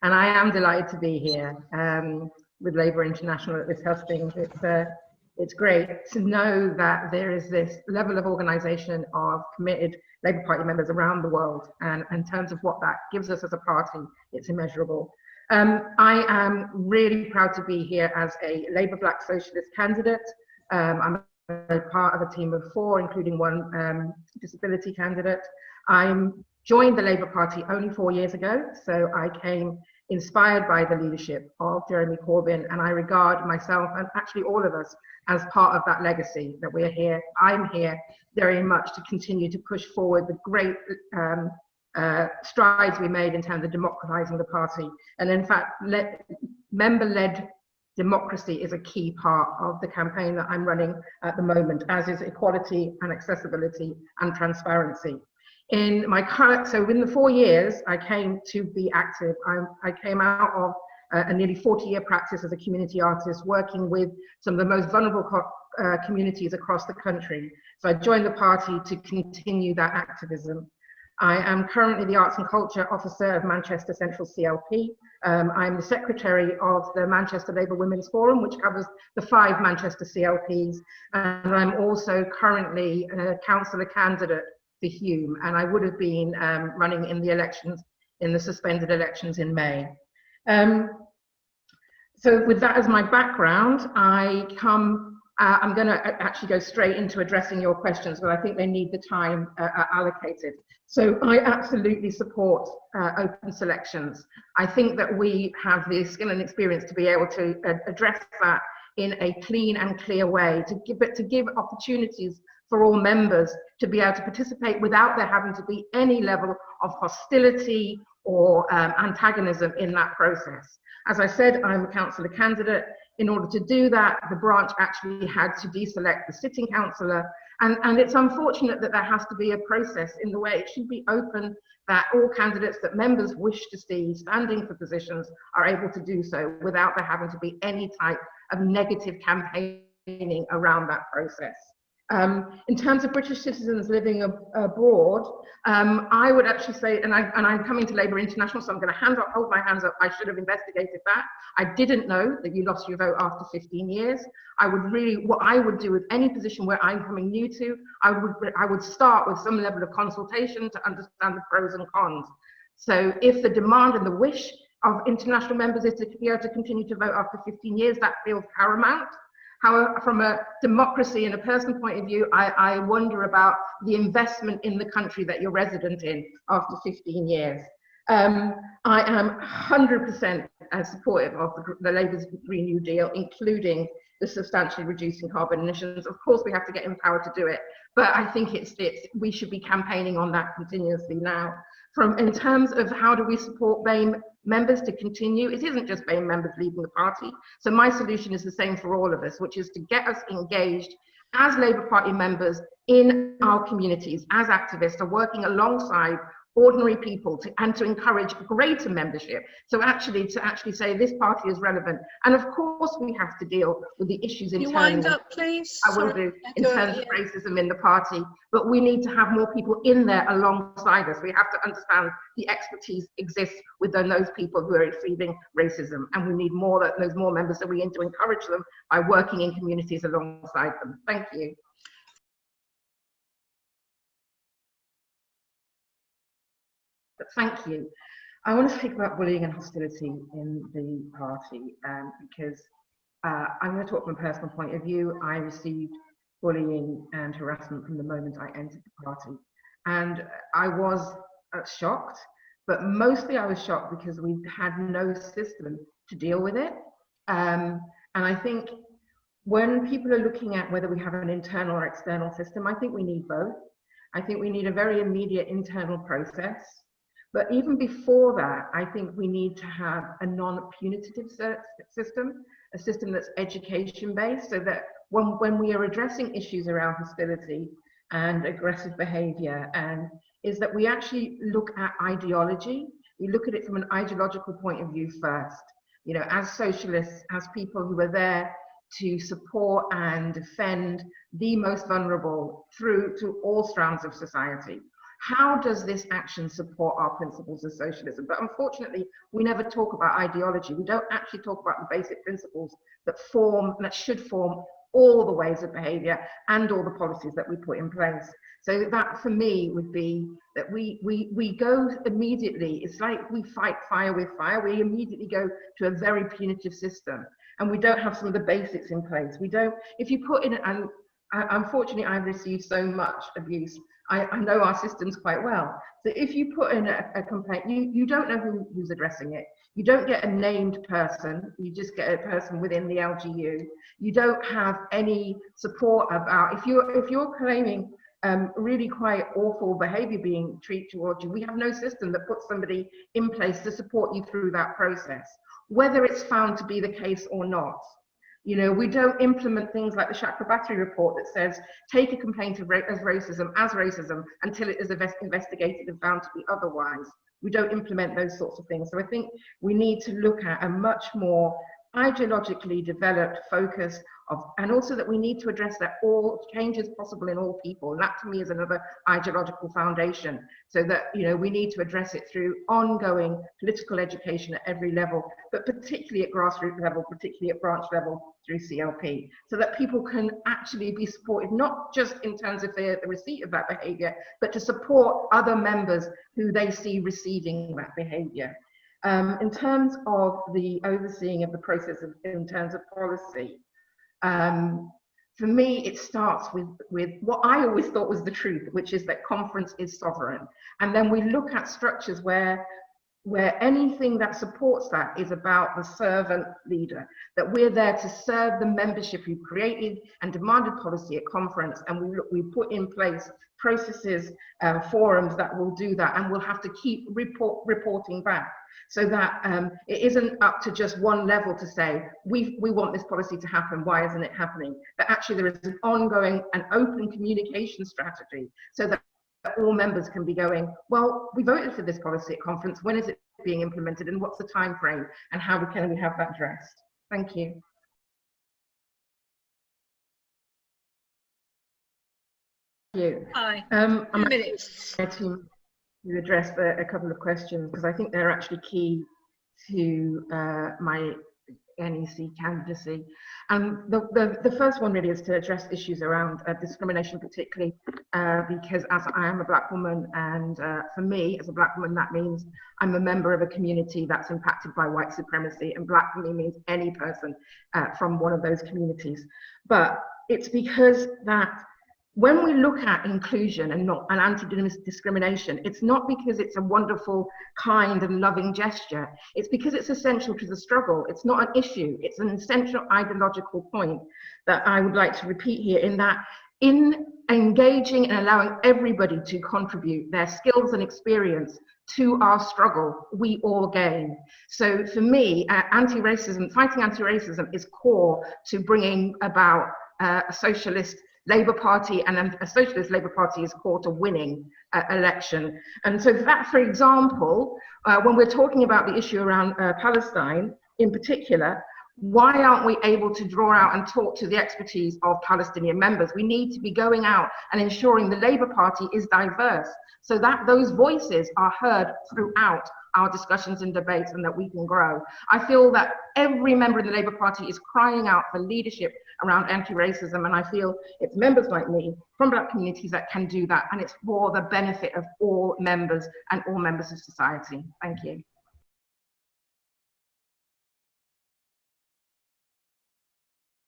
And I am delighted to be here with Labour International at this Hustings. It's great to know that there is this level of organisation of committed Labour Party members around the world. And in terms of what that gives us as a party, it's immeasurable. I am really proud to be here as a Labour Black Socialist candidate. I'm a part of a team of 4, including 1 disability candidate. I joined the Labour Party only 4 years ago, so I came inspired by the leadership of Jeremy Corbyn, and I regard myself and actually all of us as part of that legacy that we're here. I'm here very much to continue to push forward the great strides we made in terms of democratising the party. And in fact, member-led democracy is a key part of the campaign that I'm running at the moment, as is equality and accessibility and transparency. In the 4 years I came to be active, I came out of a nearly 40-year practice as a community artist, working with some of the most vulnerable communities across the country. So I joined the party to continue that activism. I am currently the Arts and Culture Officer of Manchester Central CLP. I'm the Secretary of the Manchester Labour Women's Forum, which covers the 5 Manchester CLPs. And I'm also currently a councillor candidate for Hume, and I would have been running in the elections, in the suspended elections in May. So with that as my background, I'm going to actually go straight into addressing your questions, but I think they need the time allocated. So I absolutely support open selections. I think that we have the skill and experience to be able to address that in a clean and clear way, to give opportunities for all members to be able to participate without there having to be any level of hostility or antagonism in that process. As I said, I'm a councillor candidate. In order to do that, the branch actually had to deselect the sitting councillor. And it's unfortunate that there has to be a process in the way it should be open, that all candidates that members wish to see standing for positions are able to do so without there having to be any type of negative campaigning around that process. In terms of British citizens living abroad, I would actually say, and I'm coming to Labour International, so I'm going to hold my hands up. I should have investigated that. I didn't know that you lost your vote after 15 years. What I would do with any position where I'm coming new to, I would start with some level of consultation to understand the pros and cons. So if the demand and the wish of international members is to be able to continue to vote after 15 years, that feels paramount. However, from a democracy and a personal point of view, I wonder about the investment in the country that you're resident in after 15 years. I am 100% supportive of the Labour's Green New Deal, including the substantially reducing carbon emissions. Of course, we have to get empowered to do it, but I think we should be campaigning on that continuously now. In terms of how do we support BAME members to continue, it isn't just BAME members leaving the party. So my solution is the same for all of us, which is to get us engaged as Labour Party members in our communities, as activists, are working alongside ordinary people and to encourage greater membership. So to say this party is relevant. And of course we have to deal with the issues internally. You wind up, please. I will do, in terms of racism in the party, but we need to have more people in there alongside us. We have to understand the expertise exists within those people who are receiving racism, and we need those more members, so we need to encourage them by working in communities alongside them. Thank you. Thank you. I want to speak about bullying and hostility in the party because I'm going to talk from a personal point of view. I received bullying and harassment from the moment I entered the party, and I was shocked, but mostly I was shocked because we had no system to deal with it. And I think when people are looking at whether we have an internal or external system, I think we need both. I think we need a very immediate internal process. But even before that, I think we need to have a non-punitive system, a system that's education-based, so that when we are addressing issues around hostility and aggressive behavior, is that we actually look at ideology. We look at it from an ideological point of view first. You know, as socialists, as people who are there to support and defend the most vulnerable through to all strands of society. How does this action support our principles of socialism? But unfortunately, we never talk about ideology. We don't actually talk about the basic principles that should form all the ways of behavior and all the policies that we put in place. So that for me would be that we go immediately, it's like we fight fire with fire, we immediately go to a very punitive system, and we don't have some of the basics in place. We don't, if you put in, and unfortunately I've received so much abuse, I know our systems quite well. So if you put in a complaint, you don't know who's addressing it. You don't get a named person, you just get a person within the LGU. You don't have any support about, if you're claiming really quite awful behavior being treated towards you, we have no system that puts somebody in place to support you through that process, whether it's found to be the case or not. You know, we don't implement things like the Chakrabarti report that says, take a complaint of racism until it is investigated and found to be otherwise. We don't implement those sorts of things. So I think we need to look at a much more ideologically developed focus of, and also that we need to address that all change is possible in all people. And that to me is another ideological foundation. So that, you know, we need to address it through ongoing political education at every level, but particularly at grassroots level, particularly at branch level through CLP, so that people can actually be supported, not just in terms of the receipt of that behavior, but to support other members who they see receiving that behavior. In terms of the overseeing of the process in terms of policy, for me, it starts with what I always thought was the truth, which is that conference is sovereign. And then we look at structures where anything that supports that is about the servant leader, that we're there to serve the membership who created and demanded policy at conference, and we put in place processes, forums that will do that, and we'll have to keep reporting back, so that it isn't up to just one level to say, we want this policy to happen, why isn't it happening? But actually there is an ongoing and open communication strategy, so that all members can be going, well, we voted for this policy at conference, when is it being implemented, and what's the time frame, and how can we have that addressed? Thank you. Hi. I'm 2 minutes. to address a couple of questions, because I think they're actually key to my NEC candidacy. And the first one really is to address issues around discrimination, particularly because as I am a Black woman, and for me as a Black woman, that means I'm a member of a community that's impacted by white supremacy, and Black for me means any person from one of those communities. But it's because that when we look at inclusion and anti-discrimination, it's not because it's a wonderful, kind and loving gesture. It's because it's essential to the struggle. It's not an issue. It's an essential ideological point that I would like to repeat here, in that in engaging and allowing everybody to contribute their skills and experience to our struggle, we all gain. So for me, anti-racism, fighting anti-racism is core to bringing about a socialist Labour Party, and a Socialist Labour Party is core to winning election. And so that, for example, when we're talking about the issue around Palestine in particular, why aren't we able to draw out and talk to the expertise of Palestinian members? We need to be going out and ensuring the Labour Party is diverse, so that those voices are heard throughout our discussions and debates, and that we can grow. I feel that every member of the Labour Party is crying out for leadership around anti-racism, and I feel it's members like me from Black communities that can do that, and it's for the benefit of all members and all members of society. Thank you.